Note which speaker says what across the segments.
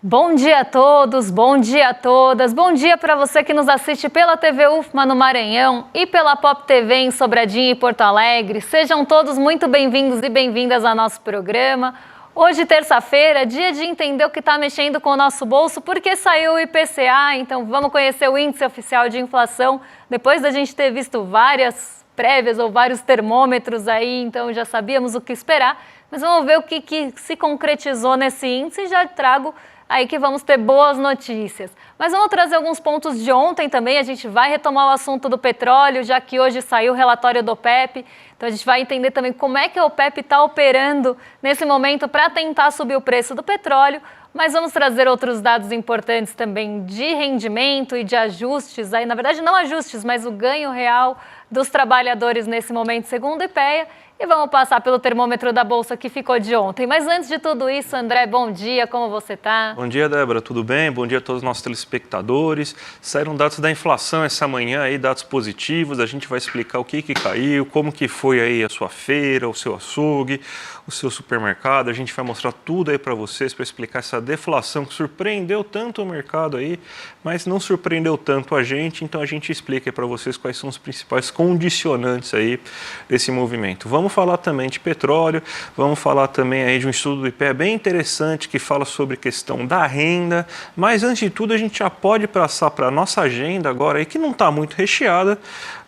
Speaker 1: Bom dia a todos, bom dia a todas, bom dia para você que nos assiste pela TV UFMA no Maranhão e pela Pop TV em Sobradinho e Porto Alegre. Sejam todos muito bem-vindos e bem-vindas ao nosso programa. Hoje, terça-feira, dia de entender o que está mexendo com o nosso bolso, porque saiu o IPCA, então vamos conhecer o Índice Oficial de Inflação, depois da gente ter visto várias prévias ou vários termômetros aí, então já sabíamos o que esperar, mas vamos ver o que se concretizou nesse índice e já trago aí que vamos ter boas notícias. Mas vamos trazer alguns pontos de ontem também, a gente vai retomar o assunto do petróleo, já que hoje saiu o relatório do OPEP, então a gente vai entender também como é que a OPEP está operando nesse momento para tentar subir o preço do petróleo, mas vamos trazer outros dados importantes também de rendimento e de ajustes, aí na verdade não ajustes, mas o ganho real dos trabalhadores nesse momento, segundo o IPEA. E vamos passar pelo termômetro da Bolsa que ficou de ontem. Mas antes de tudo isso, André, bom dia, como você está?
Speaker 2: Bom dia, Débora, tudo bem? Bom dia a todos os nossos telespectadores. Saíram dados da inflação essa manhã, aí, dados positivos, a gente vai explicar o que caiu, como que foi aí a sua feira, o seu açougue, o seu supermercado. A gente vai mostrar tudo aí para vocês, para explicar essa deflação que surpreendeu tanto o mercado aí, mas não surpreendeu tanto a gente, então a gente explica aí para vocês quais são os principais condicionantes aí desse movimento. Vamos falar também de petróleo, vamos falar também aí de um estudo do IPEA bem interessante que fala sobre questão da renda, mas antes de tudo a gente já pode passar para a nossa agenda agora aí, que não está muito recheada,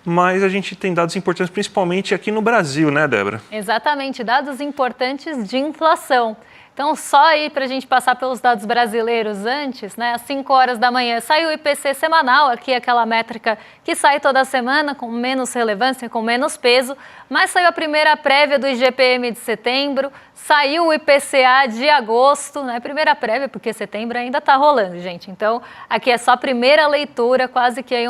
Speaker 2: mas a gente tem dados importantes principalmente aqui no Brasil, né, Débora?
Speaker 1: Exatamente, dados importantes de inflação. Então, só aí para a gente passar pelos dados brasileiros antes, né? Às 5 horas da manhã saiu o IPC semanal, aqui aquela métrica que sai toda semana com menos relevância, com menos peso, mas saiu a primeira prévia do IGPM de setembro, saiu o IPCA de agosto, né? Primeira prévia, porque setembro ainda está rolando, gente. Então, aqui é só a primeira leitura, quase que aí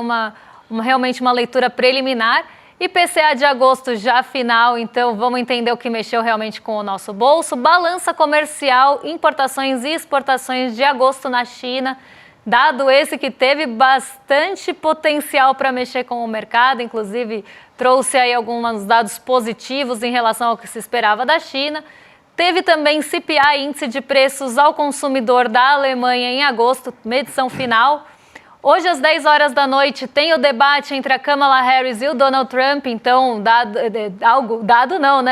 Speaker 1: realmente uma leitura preliminar. IPCA de agosto já final, então vamos entender o que mexeu realmente com o nosso bolso. Balança comercial, importações e exportações de agosto na China. Dado esse que teve bastante potencial para mexer com o mercado, inclusive trouxe aí alguns dados positivos em relação ao que se esperava da China. Teve também CPI, Índice de Preços ao Consumidor da Alemanha em agosto, medição final. Hoje, às 10 horas da noite, tem o debate entre a Kamala Harris e o Donald Trump, então,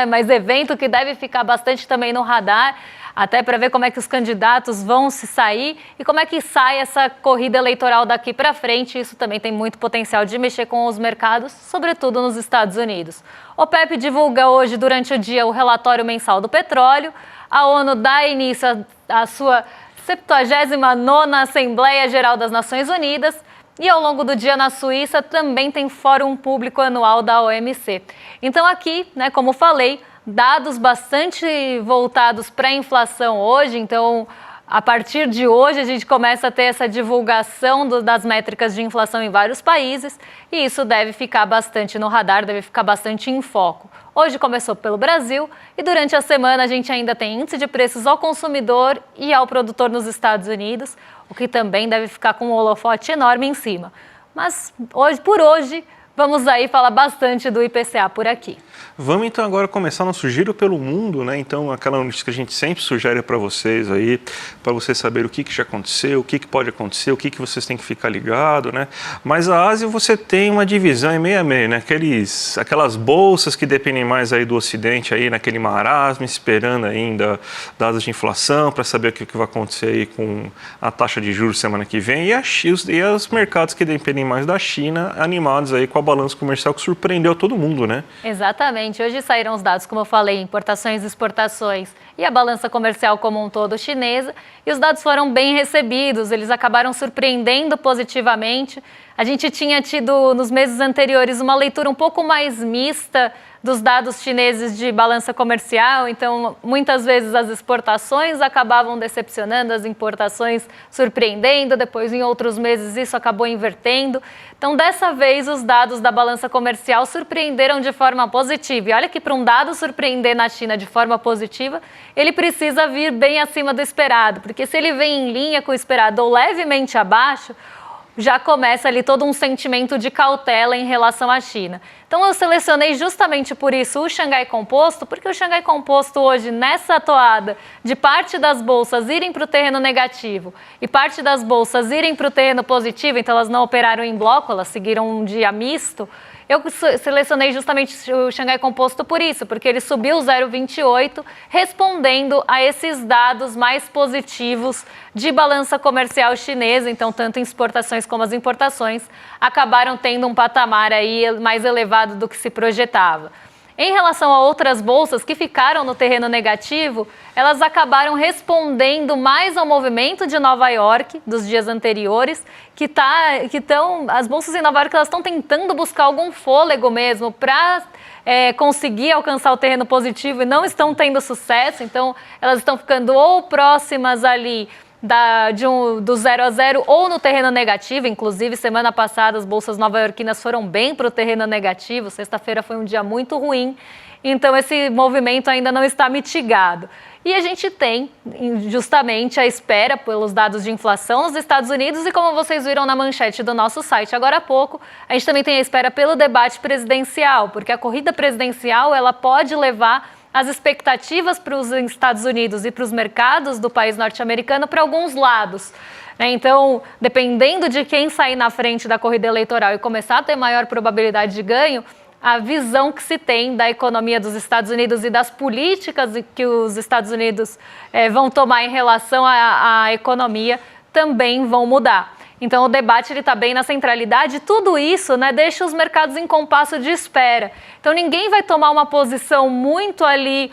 Speaker 1: mas evento que deve ficar bastante também no radar, até para ver como é que os candidatos vão se sair e como é que sai essa corrida eleitoral daqui para frente. Isso também tem muito potencial de mexer com os mercados, sobretudo nos Estados Unidos. O OPEP divulga hoje, durante o dia, o relatório mensal do petróleo. A ONU dá início à sua 79ª Assembleia Geral das Nações Unidas e ao longo do dia na Suíça também tem Fórum Público Anual da OMC. Então aqui, né, como falei, dados bastante voltados para a inflação hoje, então a partir de hoje a gente começa a ter essa divulgação das métricas de inflação em vários países e isso deve ficar bastante no radar, deve ficar bastante em foco. Hoje começou pelo Brasil e durante a semana a gente ainda tem índice de preços ao consumidor e ao produtor nos Estados Unidos, o que também deve ficar com um holofote enorme em cima. Mas por hoje, vamos aí falar bastante do IPCA por aqui.
Speaker 2: Vamos então agora começar nosso giro pelo mundo, né? Então aquela notícia que a gente sempre sugere para vocês aí, para vocês saberem o que já aconteceu, o que pode acontecer, o que vocês têm que ficar ligado, né? Mas a Ásia você tem uma divisão em meio a meio, né? Aquelas bolsas que dependem mais aí do Ocidente aí naquele marasmo, esperando ainda dados de inflação para saber o que vai acontecer aí com a taxa de juros semana que vem e os mercados que dependem mais da China animados aí com a balança comercial que surpreendeu todo mundo, né?
Speaker 1: Exatamente. Hoje saíram os dados, como eu falei, importações e exportações e a balança comercial como um todo chinesa, e os dados foram bem recebidos, eles acabaram surpreendendo positivamente. A gente tinha tido nos meses anteriores uma leitura um pouco mais mista dos dados chineses de balança comercial, então muitas vezes as exportações acabavam decepcionando, as importações surpreendendo, depois em outros meses isso acabou invertendo. Então dessa vez os dados da balança comercial surpreenderam de forma positiva. E olha que para um dado surpreender na China de forma positiva, ele precisa vir bem acima do esperado, porque se ele vem em linha com o esperado ou levemente abaixo, já começa ali todo um sentimento de cautela em relação à China. Então eu selecionei justamente por isso o Xangai Composto, porque o Xangai Composto hoje, nessa toada de parte das bolsas irem para o terreno negativo e parte das bolsas irem para o terreno positivo, então elas não operaram em bloco, elas seguiram um dia misto. Eu selecionei justamente o Xangai Composto por isso, porque ele subiu 0,28, respondendo a esses dados mais positivos de balança comercial chinesa. Então, tanto exportações como as importações acabaram tendo um patamar aí mais elevado do que se projetava. Em relação a outras bolsas que ficaram no terreno negativo, elas acabaram respondendo mais ao movimento de Nova York dos dias anteriores, as bolsas em Nova York estão tentando buscar algum fôlego mesmo para conseguir alcançar o terreno positivo e não estão tendo sucesso, então elas estão ficando ou próximas ali do 0 a 0 ou no terreno negativo. Inclusive, semana passada as bolsas nova-iorquinas foram bem para o terreno negativo, sexta-feira foi um dia muito ruim, então esse movimento ainda não está mitigado. E a gente tem justamente a espera pelos dados de inflação nos Estados Unidos e, como vocês viram na manchete do nosso site agora há pouco, a gente também tem a espera pelo debate presidencial, porque a corrida presidencial ela pode levar as expectativas para os Estados Unidos e para os mercados do país norte-americano para alguns lados. Então, dependendo de quem sair na frente da corrida eleitoral e começar a ter maior probabilidade de ganho, a visão que se tem da economia dos Estados Unidos e das políticas que os Estados Unidos vão tomar em relação à economia também vão mudar. Então, o debate está bem na centralidade. Tudo isso, deixa os mercados em compasso de espera. Então, ninguém vai tomar uma posição muito ali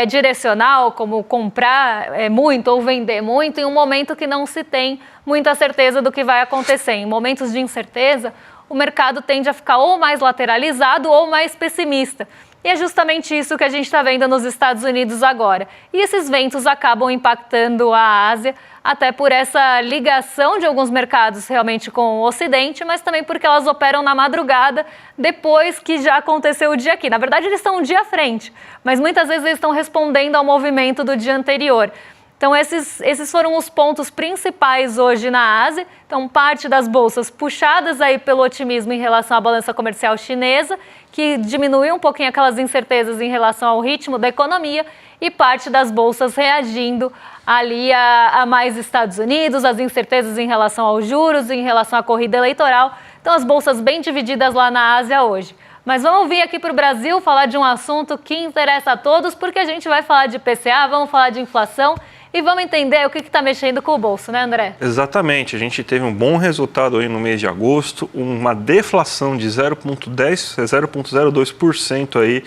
Speaker 1: direcional, como comprar muito ou vender muito, em um momento que não se tem muita certeza do que vai acontecer. Em momentos de incerteza, o mercado tende a ficar ou mais lateralizado ou mais pessimista. E é justamente isso que a gente está vendo nos Estados Unidos agora. E esses ventos acabam impactando a Ásia, até por essa ligação de alguns mercados realmente com o Ocidente, mas também porque elas operam na madrugada depois que já aconteceu o dia aqui. Na verdade, eles estão um dia à frente, mas muitas vezes eles estão respondendo ao movimento do dia anterior. Então, esses foram os pontos principais hoje na Ásia. Então, parte das bolsas puxadas aí pelo otimismo em relação à balança comercial chinesa, que diminuiu um pouquinho aquelas incertezas em relação ao ritmo da economia, e parte das bolsas reagindo ali a mais Estados Unidos, as incertezas em relação aos juros, em relação à corrida eleitoral. Então, as bolsas bem divididas lá na Ásia hoje. Mas vamos vir aqui para o Brasil falar de um assunto que interessa a todos, porque a gente vai falar de IPCA, vamos falar de inflação e vamos entender o que está mexendo com o bolso, né, André?
Speaker 2: Exatamente. A gente teve um bom resultado aí no mês de agosto, uma deflação de 0,02% aí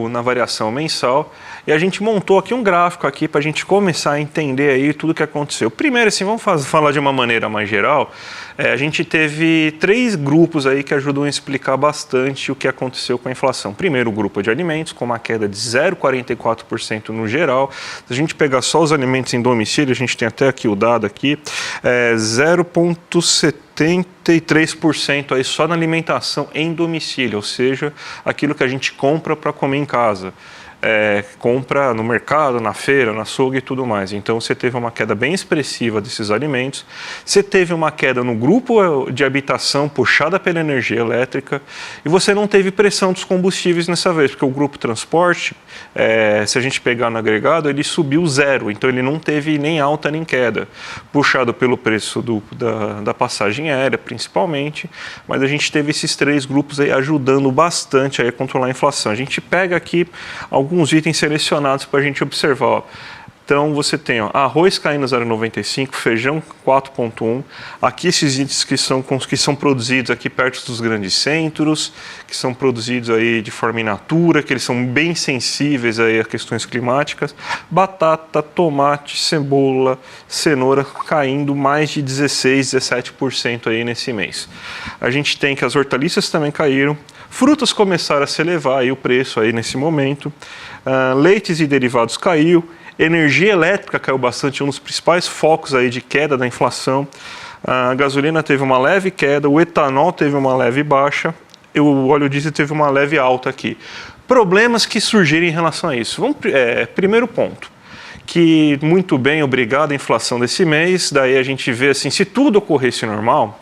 Speaker 2: na variação mensal. E a gente montou aqui um gráfico aqui para a gente começar a entender aí tudo o que aconteceu. Primeiro, assim, vamos falar de uma maneira mais geral. A gente teve 3 grupos aí que ajudam a explicar bastante o que aconteceu com a inflação. Primeiro, o grupo de alimentos, com uma queda de 0,44% no geral. Se a gente pegar só os alimentos em domicílio, a gente tem até aqui o dado aqui, 0,73% aí só na alimentação em domicílio, ou seja, aquilo que a gente compra para comer em casa. Compra no mercado, na feira, na açougue e tudo mais. Então, você teve uma queda bem expressiva desses alimentos. Você teve uma queda no grupo de habitação puxada pela energia elétrica e você não teve pressão dos combustíveis nessa vez, porque o grupo transporte, se a gente pegar no agregado, ele subiu 0, então ele não teve nem alta nem queda, puxado pelo preço da passagem aérea, principalmente, mas a gente teve esses 3 grupos aí ajudando bastante aí a controlar a inflação. A gente pega aqui alguns itens selecionados para a gente observar. Ó. Então, você tem arroz caindo 0,95, feijão 4,1. Aqui esses itens que são produzidos aqui perto dos grandes centros, que são produzidos aí de forma in natura, que eles são bem sensíveis aí a questões climáticas. Batata, tomate, cebola, cenoura caindo mais de 16, 17% aí nesse mês. A gente tem que as hortaliças também caíram. Frutas começaram a se elevar aí o preço aí nesse momento. Leites e derivados caiu. Energia elétrica caiu bastante, um dos principais focos aí de queda da inflação. A gasolina teve uma leve queda, o etanol teve uma leve baixa, e o óleo diesel teve uma leve alta aqui. Problemas que surgiram em relação a isso. Primeiro ponto, que muito bem, obrigado, a inflação desse mês. Daí a gente vê assim, se tudo ocorresse normal,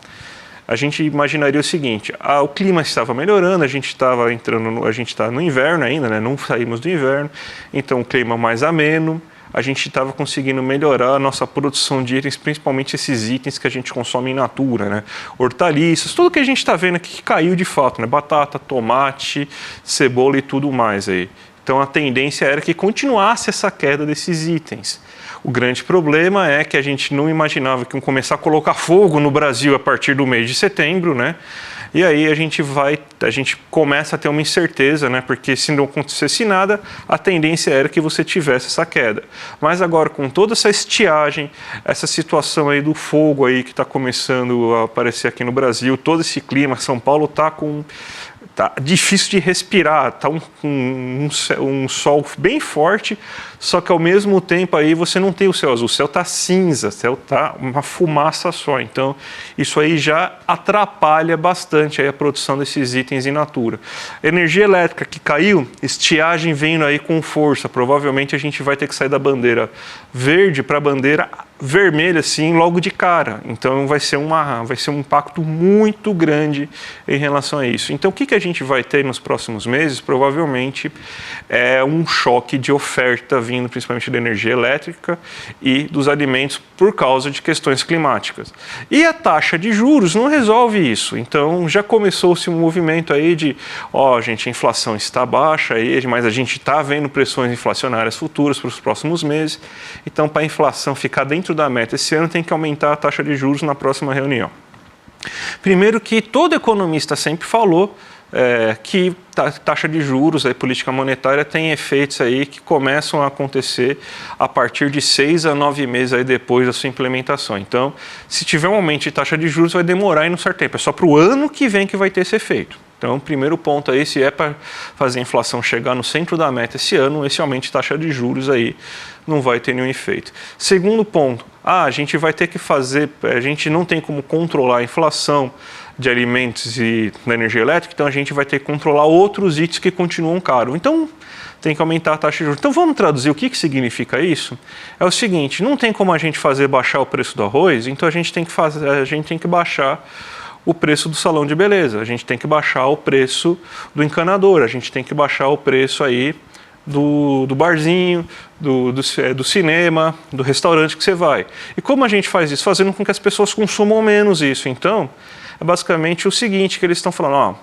Speaker 2: a gente imaginaria o seguinte: o clima estava melhorando, a gente estava entrando, a gente está no inverno ainda, né? Não saímos do inverno, então o clima mais ameno. A gente estava conseguindo melhorar a nossa produção de itens, principalmente esses itens que a gente consome in natura, né? Hortaliças, tudo que a gente está vendo aqui que caiu de fato, né? Batata, tomate, cebola e tudo mais aí. Então a tendência era que continuasse essa queda desses itens. O grande problema é que a gente não imaginava que iam começar a colocar fogo no Brasil a partir do mês de setembro, né? E aí a gente começa a ter uma incerteza, né? Porque se não acontecesse nada, a tendência era que você tivesse essa queda. Mas agora, com toda essa estiagem, essa situação aí do fogo aí que está começando a aparecer aqui no Brasil, todo esse clima, São Paulo tá difícil de respirar, tá um sol bem forte, só que ao mesmo tempo aí você não tem o céu azul, o céu tá cinza, o céu tá uma fumaça só, então isso aí já atrapalha bastante aí a produção desses itens in natura. Energia elétrica que caiu, estiagem vindo aí com força, provavelmente a gente vai ter que sair da bandeira verde para a bandeira vermelha assim logo de cara, então vai ser um impacto muito grande em relação a isso. Então o que a gente vai ter nos próximos meses? Provavelmente é um choque de oferta vindo principalmente da energia elétrica e dos alimentos por causa de questões climáticas. E a taxa de juros não resolve isso, então já começou-se um movimento aí de, gente, a inflação está baixa aí, mas a gente está vendo pressões inflacionárias futuras para os próximos meses, então para a inflação ficar dentro da meta esse ano tem que aumentar a taxa de juros na próxima reunião. Primeiro que todo economista sempre falou que taxa de juros, a política monetária tem efeitos aí que começam a acontecer a partir de 6 a 9 meses aí depois da sua implementação. Então, se tiver um aumento de taxa de juros, vai demorar aí um certo tempo. É só para o ano que vem que vai ter esse efeito. Então, o primeiro ponto aí, se é para fazer a inflação chegar no centro da meta esse ano, esse aumento de taxa de juros aí não vai ter nenhum efeito. Segundo ponto, a gente vai ter que a gente não tem como controlar a inflação de alimentos e da energia elétrica, então a gente vai ter que controlar outros itens que continuam caros. Então, tem que aumentar a taxa de juros. Então, vamos traduzir o que significa isso? É o seguinte, não tem como a gente fazer baixar o preço do arroz, então a gente tem que baixar o preço do salão de beleza, a gente tem que baixar o preço do encanador, a gente tem que baixar o preço aí do barzinho, do cinema, do restaurante que você vai. E como a gente faz isso? Fazendo com que as pessoas consumam menos isso. Então, é basicamente o seguinte que eles estão falando,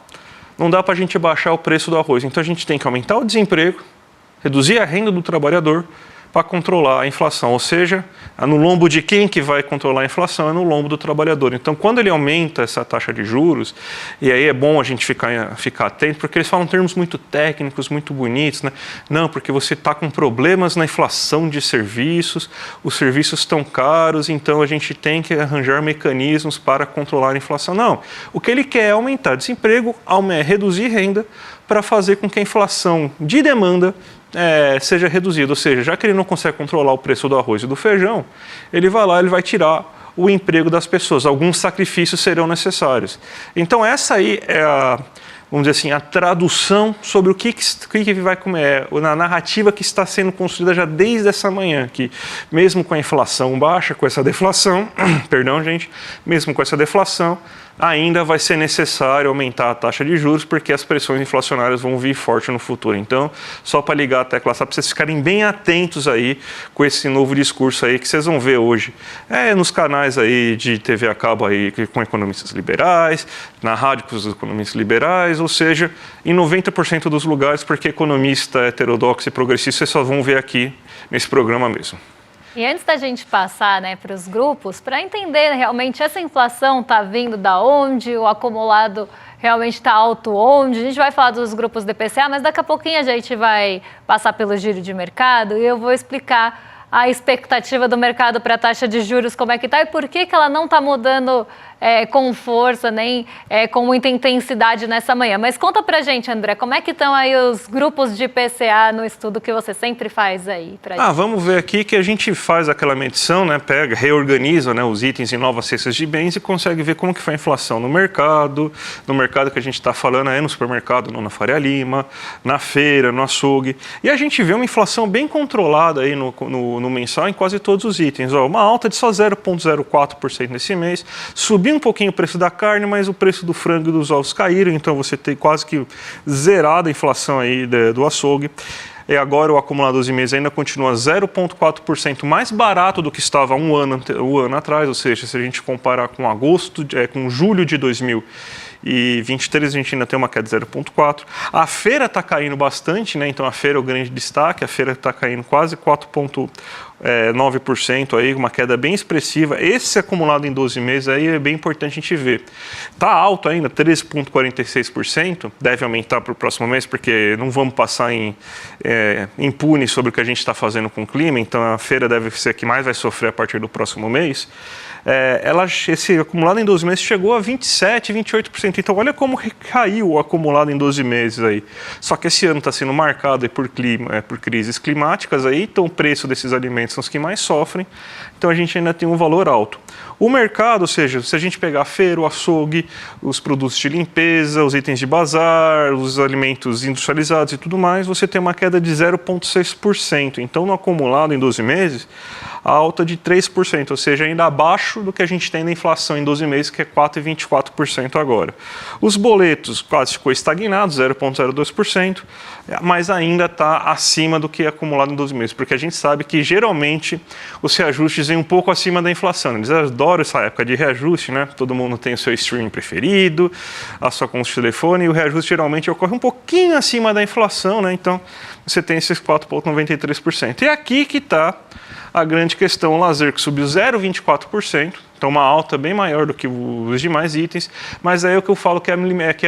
Speaker 2: não dá para a gente baixar o preço do arroz, então a gente tem que aumentar o desemprego, reduzir a renda do trabalhador para controlar a inflação, ou seja, no lombo de quem que vai controlar a inflação? É no lombo do trabalhador. Então, quando ele aumenta essa taxa de juros, e aí é bom a gente ficar atento, porque eles falam termos muito técnicos, muito bonitos, né? Não, porque você está com problemas na inflação de serviços, os serviços estão caros, então a gente tem que arranjar mecanismos para controlar a inflação. Não, o que ele quer é aumentar desemprego, reduzir renda, para fazer com que a inflação de demanda seja reduzida, ou seja, já que ele não consegue controlar o preço do arroz e do feijão, ele vai lá, ele vai tirar o emprego das pessoas, alguns sacrifícios serão necessários. Então essa aí é vamos dizer assim, a tradução sobre o que vai comer, na narrativa que está sendo construída já desde essa manhã, que mesmo com a inflação baixa, com essa deflação, perdão gente, mesmo com essa deflação, ainda vai ser necessário aumentar a taxa de juros, porque as pressões inflacionárias vão vir forte no futuro. Então, só para ligar a tecla, só para vocês ficarem bem atentos aí com esse novo discurso aí que vocês vão ver hoje. Nos canais aí de TV a cabo aí com economistas liberais, na rádio com os economistas liberais, ou seja, em 90% dos lugares, porque economista heterodoxo e progressista vocês só vão ver aqui nesse programa mesmo.
Speaker 1: E antes da gente passar para os grupos, para entender realmente essa inflação está vindo da onde, o acumulado realmente está alto onde, a gente vai falar dos grupos DPCA, mas daqui a pouquinho a gente vai passar pelo giro de mercado e eu vou explicar a expectativa do mercado para a taxa de juros, como é que está e por que ela não está mudando com força, nem com muita intensidade nessa manhã. Mas conta pra gente, André, como é que estão aí os grupos de IPCA no estudo que você sempre faz aí pra gente?
Speaker 2: Vamos ver aqui que a gente faz aquela medição, né? Pega, reorganiza, né, os itens em novas cestas de bens e consegue ver como que foi a inflação no mercado que a gente está falando aí no supermercado, não na Faria Lima, na feira, no açougue. E a gente vê uma inflação bem controlada aí no mensal em quase todos os itens. Uma alta de só 0,04% nesse mês, subiu um pouquinho o preço da carne, mas o preço do frango e dos ovos caíram, então você tem quase que zerada a inflação aí do açougue. E agora o acumulado 12 meses ainda continua 0,4% mais barato do que estava um ano atrás, ou seja, se a gente comparar com com julho de 2023, a gente ainda tem uma queda de 0,4%. A feira está caindo bastante, né? Então a feira é o grande destaque, a feira está caindo quase 4,9%, aí, uma queda bem expressiva. Esse acumulado em 12 meses aí é bem importante a gente ver. Está alto ainda, 13,46%, deve aumentar para o próximo mês, porque não vamos passar impune sobre o que a gente está fazendo com o clima, então a feira deve ser a que mais vai sofrer a partir do próximo mês. Esse acumulado em 12 meses chegou a 27%, 28%. Então, olha como caiu o acumulado em 12 meses aí. Só que esse ano está sendo marcado por crises climáticas aí, então o preço desses alimentos são os que mais sofrem. Então, a gente ainda tem um valor alto. O mercado, ou seja, se a gente pegar a feira, o açougue, os produtos de limpeza, os itens de bazar, os alimentos industrializados e tudo mais, você tem uma queda de 0,6%. Então, no acumulado em 12 meses, a alta de 3%, ou seja, ainda abaixo do que a gente tem na inflação em 12 meses, que é 4,24% agora. Os boletos quase ficou estagnado, 0,02%, mas ainda está acima do que é acumulado em 12 meses, porque a gente sabe que geralmente os reajustes vêm um pouco acima da inflação. Eles adoram essa época de reajuste, né? Todo mundo tem o seu streaming preferido, a sua conta de telefone, e o reajuste geralmente ocorre um pouquinho acima da inflação, né? Então você tem esses 4,93%. E aqui que está a grande questão, o lazer, que subiu 0,24%, então uma alta bem maior do que os demais itens, mas aí é o que eu falo que é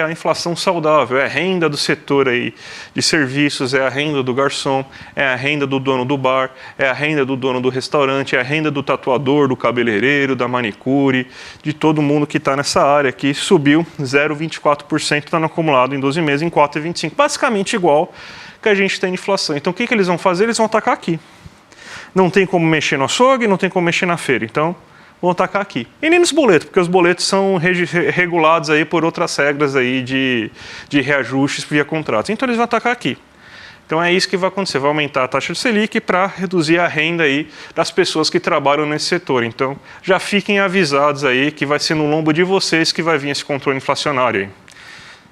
Speaker 2: a inflação saudável, é a renda do setor aí de serviços, é a renda do garçom, é a renda do dono do bar, é a renda do dono do restaurante, é a renda do tatuador, do cabeleireiro, da manicure, de todo mundo que está nessa área, que subiu 0,24%, está no acumulado em 12 meses, em 4,25%, basicamente igual que a gente tem inflação. Então o que eles vão fazer? Eles vão atacar aqui. Não tem como mexer no açougue, não tem como mexer na feira. Então, vão atacar aqui. E nem nos boletos, porque os boletos são regulados aí por outras regras aí de reajustes via contratos. Então, eles vão atacar aqui. Então, é isso que vai acontecer. Vai aumentar a taxa de Selic para reduzir a renda aí das pessoas que trabalham nesse setor. Então, já fiquem avisados aí que vai ser no lombo de vocês que vai vir esse controle inflacionário aí.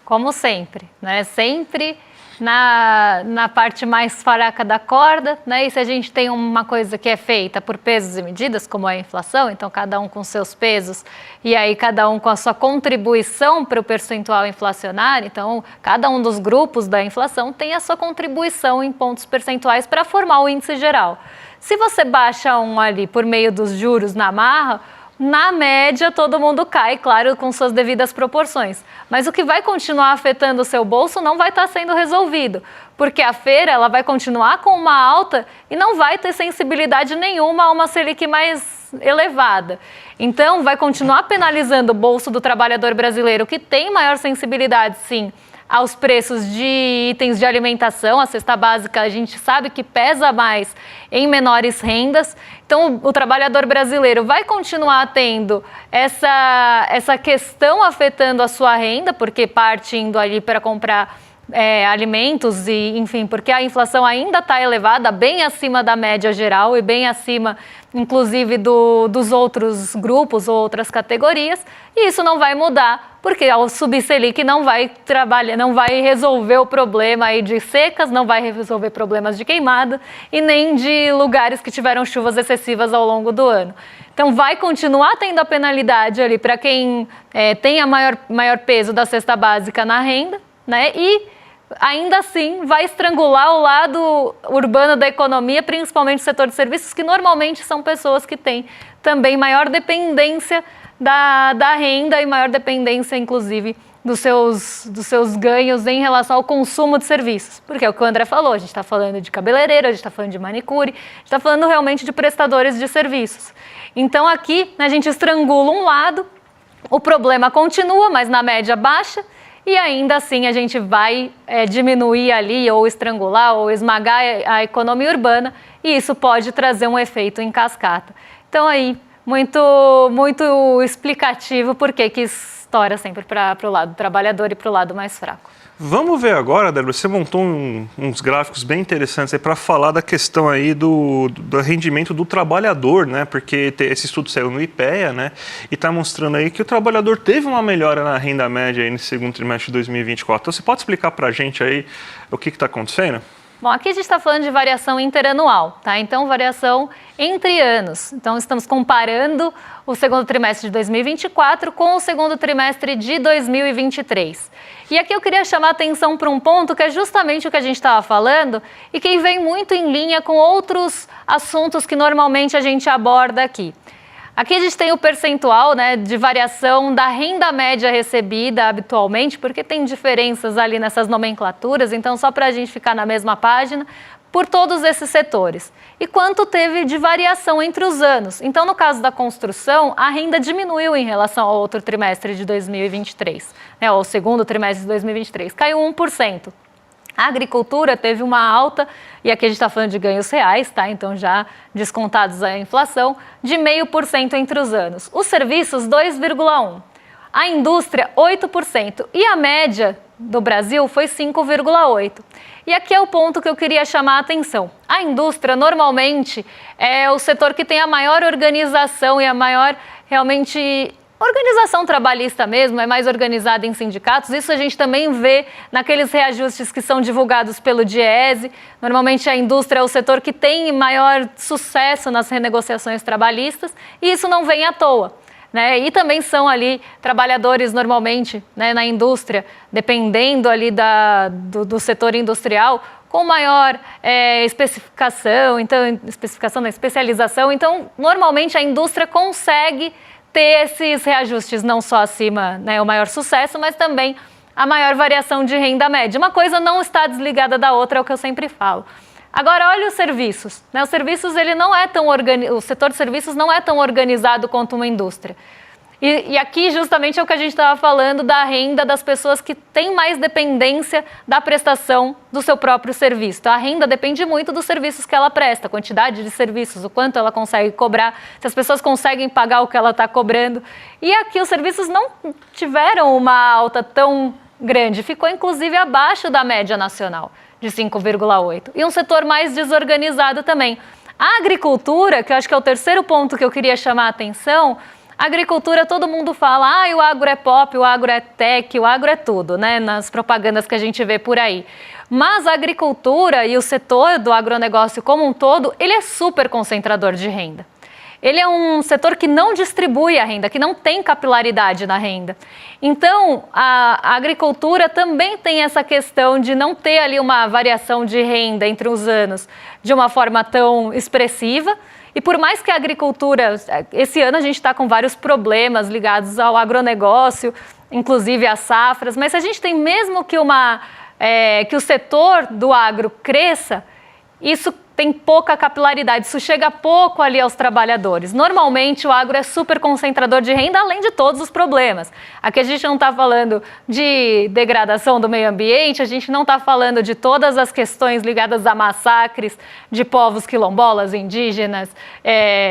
Speaker 1: Como sempre, né? Sempre na parte mais fraca da corda, né? E se a gente tem uma coisa que é feita por pesos e medidas, como é a inflação, então cada um com seus pesos e aí cada um com a sua contribuição para o percentual inflacionário, então cada um dos grupos da inflação tem a sua contribuição em pontos percentuais para formar o índice geral. Se você baixa um ali por meio dos juros na marra, na média, todo mundo cai, claro, com suas devidas proporções. Mas o que vai continuar afetando o seu bolso não vai estar sendo resolvido, porque a feira ela vai continuar com uma alta e não vai ter sensibilidade nenhuma a uma Selic mais elevada. Então, vai continuar penalizando o bolso do trabalhador brasileiro, que tem maior sensibilidade, sim, aos preços de itens de alimentação. A cesta básica a gente sabe que pesa mais em menores rendas. Então, o trabalhador brasileiro vai continuar tendo essa questão afetando a sua renda, porque parte indo ali para comprar alimentos e, enfim, porque a inflação ainda está elevada, bem acima da média geral e bem acima, inclusive, dos outros grupos ou outras categorias, e isso não vai mudar, porque ao subir Selic não vai resolver o problema aí de secas, não vai resolver problemas de queimada e nem de lugares que tiveram chuvas excessivas ao longo do ano. Então, vai continuar tendo a penalidade ali para quem tem a maior peso da cesta básica na renda, né? E ainda assim vai estrangular o lado urbano da economia, principalmente o setor de serviços, que normalmente são pessoas que têm também maior dependência da renda e maior dependência, inclusive, dos seus ganhos em relação ao consumo de serviços. Porque é o que o André falou, a gente está falando de cabeleireiro, a gente está falando de manicure, a gente está falando realmente de prestadores de serviços. Então aqui a gente estrangula um lado O problema continua, mas na média baixa, e ainda assim a gente vai diminuir ali, ou estrangular, ou esmagar a economia urbana, e isso pode trazer um efeito em cascata. Então aí, muito explicativo por que estoura sempre para o lado do trabalhador e para o lado mais fraco.
Speaker 2: Vamos ver agora, Débora, você montou uns gráficos bem interessantes aí para falar da questão aí do rendimento do trabalhador, né? Porque esse estudo saiu no IPEA, né? E está mostrando aí que o trabalhador teve uma melhora na renda média aí no segundo trimestre de 2024. Então, você pode explicar para a gente aí o que está acontecendo?
Speaker 1: Bom, aqui a gente está falando de variação interanual, tá? Então, variação entre anos. Então, estamos comparando o segundo trimestre de 2024 com o segundo trimestre de 2023. E aqui eu queria chamar a atenção para um ponto que é justamente o que a gente estava falando e que vem muito em linha com outros assuntos que normalmente a gente aborda aqui. Aqui a gente tem o percentual, né, de variação da renda média recebida habitualmente, porque tem diferenças ali nessas nomenclaturas, então só para a gente ficar na mesma página, por todos esses setores. E quanto teve de variação entre os anos. Então, no caso da construção, a renda diminuiu em relação ao outro trimestre de 2023, né, ao segundo trimestre de 2023, caiu 1%. A agricultura teve uma alta, e aqui a gente está falando de ganhos reais, tá? Então já descontados a inflação, de 0,5% entre os anos. Os serviços, 2,1%. A indústria, 8%. E a média do Brasil foi 5,8%. E aqui é o ponto que eu queria chamar a atenção. A indústria, normalmente, é o setor que tem a maior organização e a maior, realmente, organização trabalhista mesmo, é mais organizada em sindicatos. Isso a gente também vê naqueles reajustes que são divulgados pelo Diese. Normalmente a indústria é o setor que tem maior sucesso nas renegociações trabalhistas e isso não vem à toa, né? E também são ali trabalhadores normalmente, né, na indústria, dependendo ali do setor industrial, com maior especificação, então especialização. Então, normalmente a indústria consegue ter esses reajustes não só acima, né, o maior sucesso, mas também a maior variação de renda média. Uma coisa não está desligada da outra, é o que eu sempre falo. Agora, olha os serviços, né? Os serviços, o setor de serviços não é tão organizado quanto uma indústria. E aqui justamente é o que a gente estava falando da renda das pessoas que têm mais dependência da prestação do seu próprio serviço. Então, a renda depende muito dos serviços que ela presta, a quantidade de serviços, o quanto ela consegue cobrar, se as pessoas conseguem pagar o que ela está cobrando. E aqui os serviços não tiveram uma alta tão grande, ficou inclusive abaixo da média nacional, de 5,8%. E um setor mais desorganizado também. A agricultura, que eu acho que é o terceiro ponto que eu queria chamar a atenção. A agricultura, todo mundo fala, o agro é pop, o agro é tech, o agro é tudo, né? Nas propagandas que a gente vê por aí. Mas a agricultura e o setor do agronegócio como um todo, ele é super concentrador de renda. Ele é um setor que não distribui a renda, que não tem capilaridade na renda. Então, a agricultura também tem essa questão de não ter ali uma variação de renda entre os anos de uma forma tão expressiva. E por mais que a agricultura, esse ano a gente está com vários problemas ligados ao agronegócio, inclusive às safras, mas se a gente tem mesmo que o setor do agro cresça, isso tem pouca capilaridade, isso chega pouco ali aos trabalhadores. Normalmente o agro é super concentrador de renda, além de todos os problemas. Aqui a gente não está falando de degradação do meio ambiente, a gente não está falando de todas as questões ligadas a massacres de povos quilombolas, indígenas,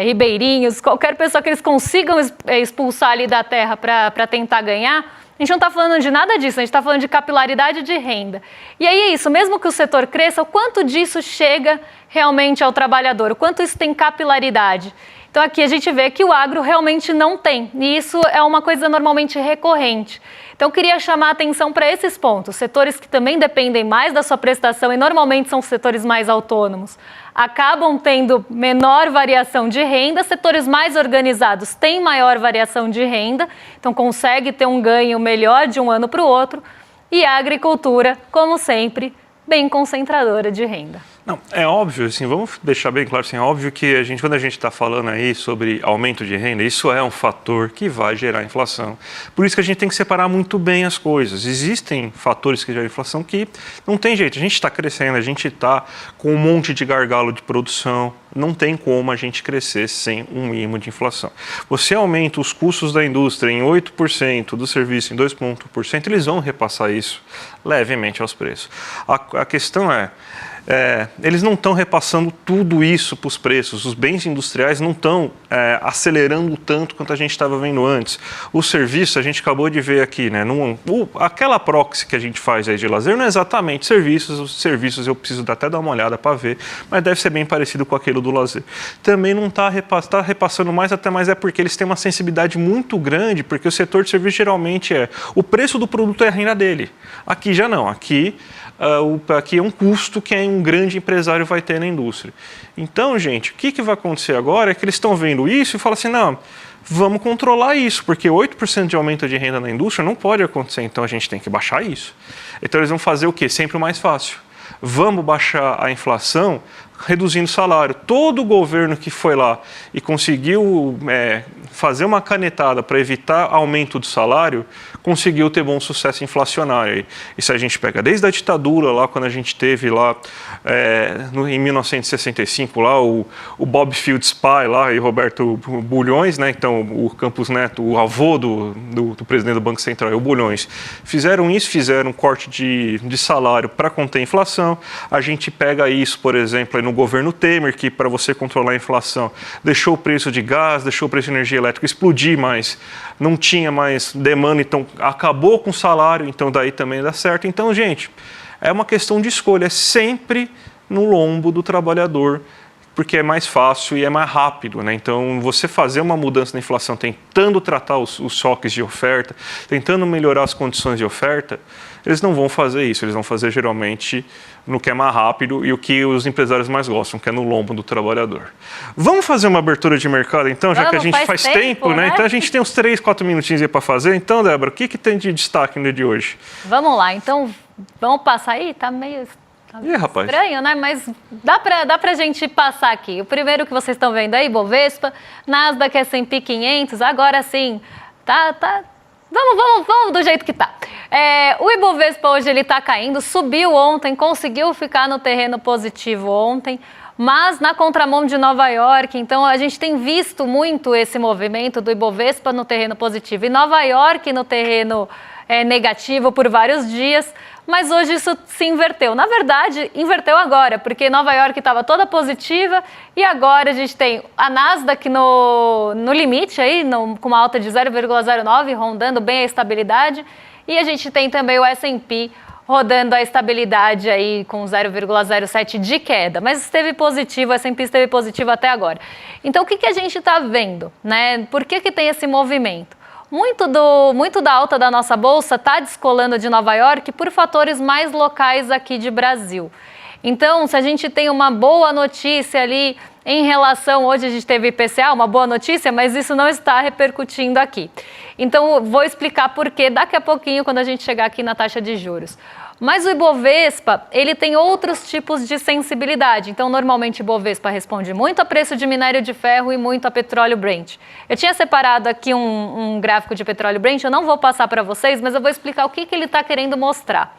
Speaker 1: ribeirinhos, qualquer pessoa que eles consigam expulsar ali da terra para tentar ganhar. A gente não está falando de nada disso, a gente está falando de capilaridade de renda. E aí é isso, mesmo que o setor cresça, o quanto disso chega realmente ao trabalhador, o quanto isso tem capilaridade. Então aqui a gente vê que o agro realmente não tem, e isso é uma coisa normalmente recorrente. Então eu queria chamar a atenção para esses pontos, setores que também dependem mais da sua prestação e normalmente são setores mais autônomos, acabam tendo menor variação de renda, setores mais organizados têm maior variação de renda, então consegue ter um ganho melhor de um ano para o outro, e a agricultura, como sempre, bem concentradora de renda.
Speaker 2: Não, é óbvio, assim, vamos deixar bem claro, assim, é óbvio que quando a gente está falando aí sobre aumento de renda, isso é um fator que vai gerar inflação. Por isso que a gente tem que separar muito bem as coisas. Existem fatores que geram inflação que não tem jeito, a gente está crescendo, a gente está com um monte de gargalo de produção, não tem como a gente crescer sem um mínimo de inflação. Você aumenta os custos da indústria em 8%, do serviço em 2,1%, eles vão repassar isso levemente aos preços. A questão eles não estão repassando tudo isso para os preços. Os bens industriais não estão acelerando tanto quanto a gente estava vendo antes. O serviço, a gente acabou de ver aqui, né? Aquela proxy que a gente faz aí de lazer não é exatamente serviços. Os serviços eu preciso até dar uma olhada para ver, mas deve ser bem parecido com aquele do lazer. Também não está repassando mais, até mais é porque eles têm uma sensibilidade muito grande, porque o setor de serviço geralmente o preço do produto é a renda dele. Aqui já não, aqui é um custo que um grande empresário vai ter na indústria. Então, gente, o que vai acontecer agora é que eles estão vendo isso e falam assim, não, vamos controlar isso, porque 8% de aumento de renda na indústria não pode acontecer, então a gente tem que baixar isso. Então eles vão fazer o quê? Sempre o mais fácil. Vamos baixar a inflação reduzindo o salário. Todo governo que foi lá e conseguiu fazer uma canetada para evitar aumento do salário, conseguiu ter bom sucesso inflacionário. E se a gente pega desde a ditadura, lá quando a gente teve lá em 1965, lá o Bob Fields pai lá e Roberto Bulhões, né? Então o Campos Neto, o avô do presidente do Banco Central, o Bulhões, fizeram isso, fizeram um corte de salário para conter a inflação. A gente pega isso, por exemplo, no governo Temer, que para você controlar a inflação, deixou o preço de gás, deixou o preço de energia elétrica explodir mais, não tinha mais demanda, então acabou com o salário, então daí também dá certo. Então, gente, é uma questão de escolha, é sempre no lombo do trabalhador, porque é mais fácil e é mais rápido, né? Então, você fazer uma mudança na inflação, tentando tratar os choques de oferta, tentando melhorar as condições de oferta, eles não vão fazer isso, eles vão fazer geralmente no que é mais rápido e o que os empresários mais gostam, que é no lombo do trabalhador. Vamos fazer uma abertura de mercado então, já que a gente faz tempo, né? Então a gente tem uns 3, 4 minutinhos aí para fazer. Então, Débora, o que tem de destaque no dia de hoje?
Speaker 1: Vamos lá, então vamos passar aí? Tá meio... estranho, né? Mas dá pra gente passar aqui. O primeiro que vocês estão vendo aí, Bovespa, Nasdaq, S&P 500, agora sim, tá. Vamos do jeito que tá. O Ibovespa hoje ele tá caindo, subiu ontem, conseguiu ficar no terreno positivo ontem, mas na contramão de Nova York, então a gente tem visto muito esse movimento do Ibovespa no terreno positivo e Nova York no terreno negativo por vários dias, mas hoje isso se inverteu. Na verdade, inverteu agora, porque Nova York estava toda positiva e agora a gente tem a Nasdaq no limite, aí, com uma alta de 0,09, rondando bem a estabilidade, e a gente tem também o S&P rodando a estabilidade aí com 0,07 de queda, mas esteve positivo, o S&P esteve positivo até agora. Então, o que a gente está vendo, né? Por que tem esse movimento? Muito da alta da nossa bolsa está descolando de Nova York por fatores mais locais aqui de Brasil. Então, se a gente tem uma boa notícia ali em relação, hoje a gente teve IPCA, uma boa notícia, mas isso não está repercutindo aqui. Então, vou explicar por quê daqui a pouquinho quando a gente chegar aqui na taxa de juros. Mas o Ibovespa, ele tem outros tipos de sensibilidade. Então, normalmente, o Ibovespa responde muito a preço de minério de ferro e muito a petróleo Brent. Eu tinha separado aqui um gráfico de petróleo Brent, eu não vou passar para vocês, mas eu vou explicar o que ele está querendo mostrar.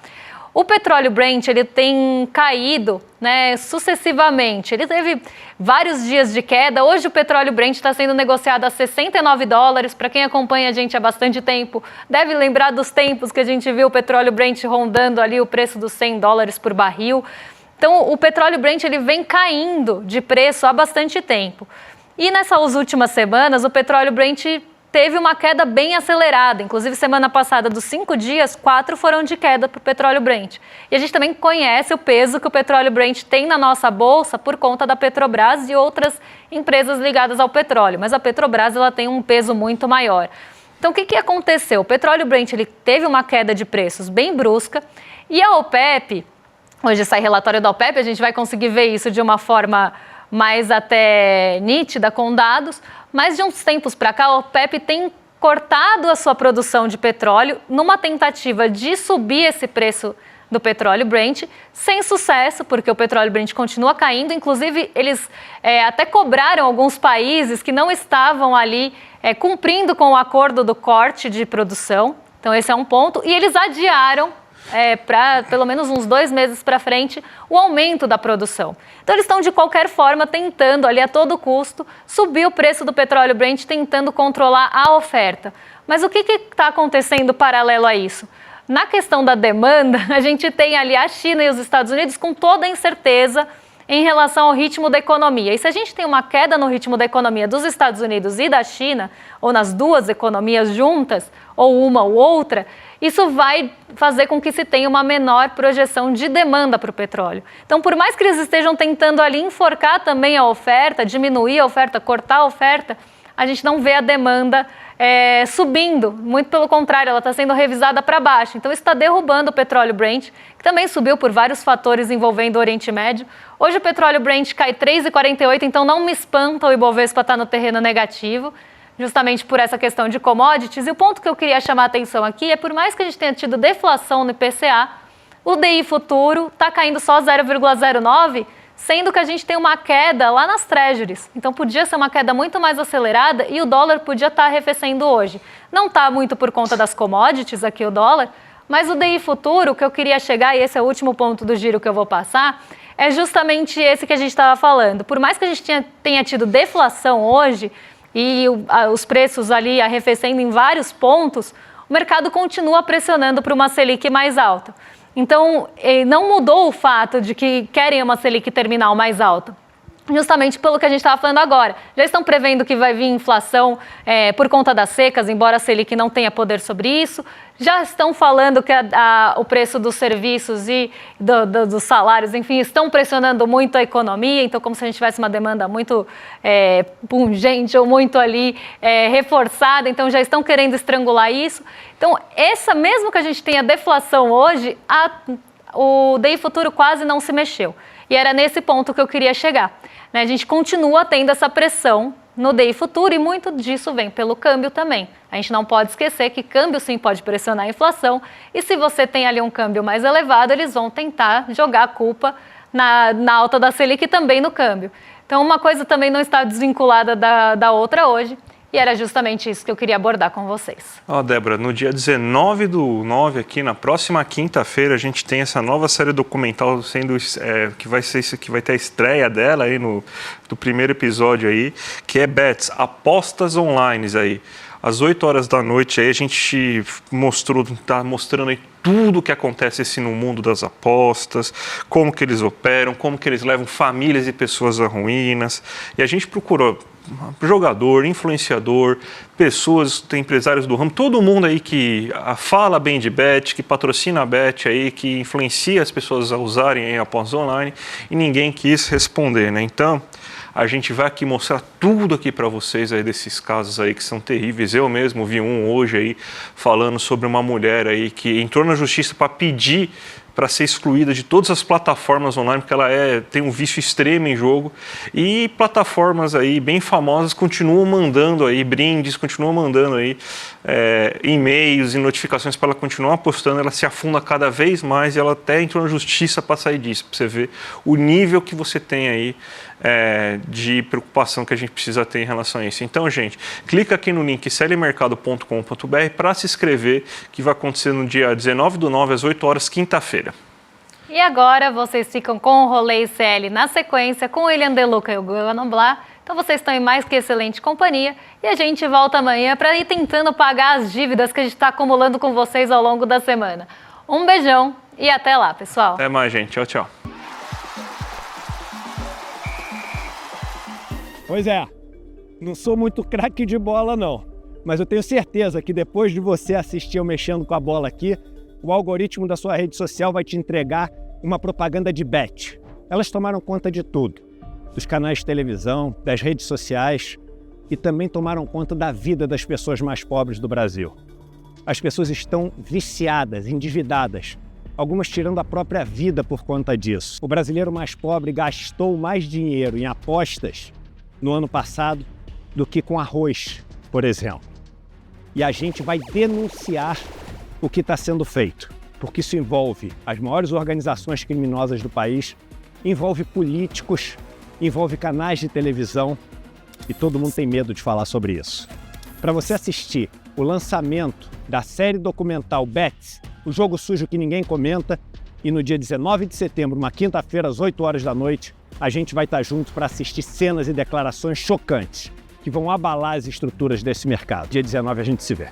Speaker 1: O petróleo Brent, ele tem caído, né, sucessivamente. Ele teve vários dias de queda. Hoje o petróleo Brent está sendo negociado a $69. Para quem acompanha a gente há bastante tempo, deve lembrar dos tempos que a gente viu o petróleo Brent rondando ali o preço dos $100 por barril. Então, o petróleo Brent ele vem caindo de preço há bastante tempo. E nessas últimas semanas, o petróleo Brent teve uma queda bem acelerada. Inclusive, semana passada, dos 5 dias, 4 foram de queda para o petróleo Brent. E a gente também conhece o peso que o petróleo Brent tem na nossa bolsa por conta da Petrobras e outras empresas ligadas ao petróleo. Mas a Petrobras ela tem um peso muito maior. Então, o que aconteceu? O petróleo Brent ele teve uma queda de preços bem brusca e a OPEP, hoje sai relatório da OPEP, a gente vai conseguir ver isso de uma forma mais até nítida, com dados, mas de uns tempos para cá a OPEP tem cortado a sua produção de petróleo numa tentativa de subir esse preço do petróleo Brent, sem sucesso, porque o petróleo Brent continua caindo. Inclusive, eles até cobraram alguns países que não estavam ali cumprindo com o acordo do corte de produção. Então, esse é um ponto. E eles adiaram para pelo menos uns 2 meses para frente, o aumento da produção. Então eles estão de qualquer forma tentando ali a todo custo subir o preço do petróleo Brent, tentando controlar a oferta. Mas o que está acontecendo paralelo a isso? Na questão da demanda, a gente tem ali a China e os Estados Unidos com toda a incerteza em relação ao ritmo da economia. E se a gente tem uma queda no ritmo da economia dos Estados Unidos e da China, ou nas duas economias juntas, ou uma ou outra, isso vai fazer com que se tenha uma menor projeção de demanda para o petróleo. Então, por mais que eles estejam tentando ali enforcar também a oferta, diminuir a oferta, cortar a oferta, a gente não vê a demanda subindo, muito pelo contrário, ela está sendo revisada para baixo. Então isso está derrubando o petróleo Brent, que também subiu por vários fatores envolvendo o Oriente Médio. Hoje o petróleo Brent cai 3,48, então não me espanta o Ibovespa estar no terreno negativo, justamente por essa questão de commodities. E o ponto que eu queria chamar a atenção aqui é, por mais que a gente tenha tido deflação no IPCA, o DI futuro está caindo só 0,09%, sendo que a gente tem uma queda lá nas treasuries. Então podia ser uma queda muito mais acelerada e o dólar podia estar arrefecendo hoje. Não está muito por conta das commodities aqui o dólar, mas o DI futuro, que eu queria chegar, e esse é o último ponto do giro que eu vou passar, é justamente esse que a gente estava falando. Por mais que a gente tenha tido deflação hoje e os preços ali arrefecendo em vários pontos, o mercado continua pressionando para uma Selic mais alta. Então, não mudou o fato de que querem uma Selic terminal mais alta, justamente pelo que a gente estava falando agora. Já estão prevendo que vai vir inflação por conta das secas, embora a Selic não tenha poder sobre isso. Já estão falando que o preço dos serviços e dos salários, enfim, estão pressionando muito a economia. Então, como se a gente tivesse uma demanda muito pungente ou muito ali reforçada. Então, já estão querendo estrangular isso. Então, mesmo que a gente tenha deflação hoje, o DI futuro quase não se mexeu. E era nesse ponto que eu queria chegar. A gente continua tendo essa pressão no DI futuro e muito disso vem pelo câmbio também. A gente não pode esquecer que câmbio sim pode pressionar a inflação e se você tem ali um câmbio mais elevado, eles vão tentar jogar a culpa na alta da Selic e também no câmbio. Então uma coisa também não está desvinculada da outra hoje. E era justamente isso que eu queria abordar com vocês.
Speaker 2: Débora, no dia 19/9, aqui na próxima quinta-feira, a gente tem essa nova série documental que vai ter a estreia dela aí do primeiro episódio aí, que é Bets, apostas online aí. Às 8 horas da noite aí a gente está mostrando aí tudo o que acontece no mundo das apostas, como que eles operam, como que eles levam famílias e pessoas a ruínas. E a gente procurou jogador, influenciador, pessoas, tem empresários do ramo, todo mundo aí que fala bem de bet, que patrocina a bet aí, que influencia as pessoas a usarem aí apostas online e ninguém quis responder, né? Então, a gente vai aqui mostrar tudo aqui para vocês aí desses casos aí que são terríveis. Eu mesmo vi um hoje aí falando sobre uma mulher aí que entrou na justiça para pedir para ser excluída de todas as plataformas online, porque ela tem um vício extremo em jogo. E plataformas aí bem famosas continuam mandando aí brindes, continuam mandando aí e-mails e notificações para ela continuar apostando. Ela se afunda cada vez mais e ela até entrou na justiça para sair disso, para você ver o nível que você tem aí de preocupação que a gente precisa ter em relação a isso. Então, gente, clica aqui no link clmercado.com.br para se inscrever, que vai acontecer no dia 19/9, às 8 horas, quinta-feira.
Speaker 1: E agora vocês ficam com o Rolê ICL na sequência, com o William De Luca e o Guilherme Noblar. Então vocês estão em mais que excelente companhia e a gente volta amanhã para ir tentando pagar as dívidas que a gente está acumulando com vocês ao longo da semana. Um beijão e até lá, pessoal.
Speaker 2: Até mais, gente. Tchau, tchau.
Speaker 3: Pois é, não sou muito craque de bola não, mas eu tenho certeza que depois de você assistir eu mexendo com a bola aqui, o algoritmo da sua rede social vai te entregar uma propaganda de bet. Elas tomaram conta de tudo, dos canais de televisão, das redes sociais e também tomaram conta da vida das pessoas mais pobres do Brasil. As pessoas estão viciadas, endividadas, algumas tirando a própria vida por conta disso. O brasileiro mais pobre gastou mais dinheiro em apostas no ano passado do que com arroz, por exemplo. E a gente vai denunciar o que está sendo feito, porque isso envolve as maiores organizações criminosas do país, envolve políticos, envolve canais de televisão e todo mundo tem medo de falar sobre isso. Para você assistir o lançamento da série documental Bets, o jogo sujo que ninguém comenta. E no dia 19 de setembro, uma quinta-feira, às 8 horas da noite, a gente vai estar junto para assistir cenas e declarações chocantes que vão abalar as estruturas desse mercado. Dia 19 a gente se vê.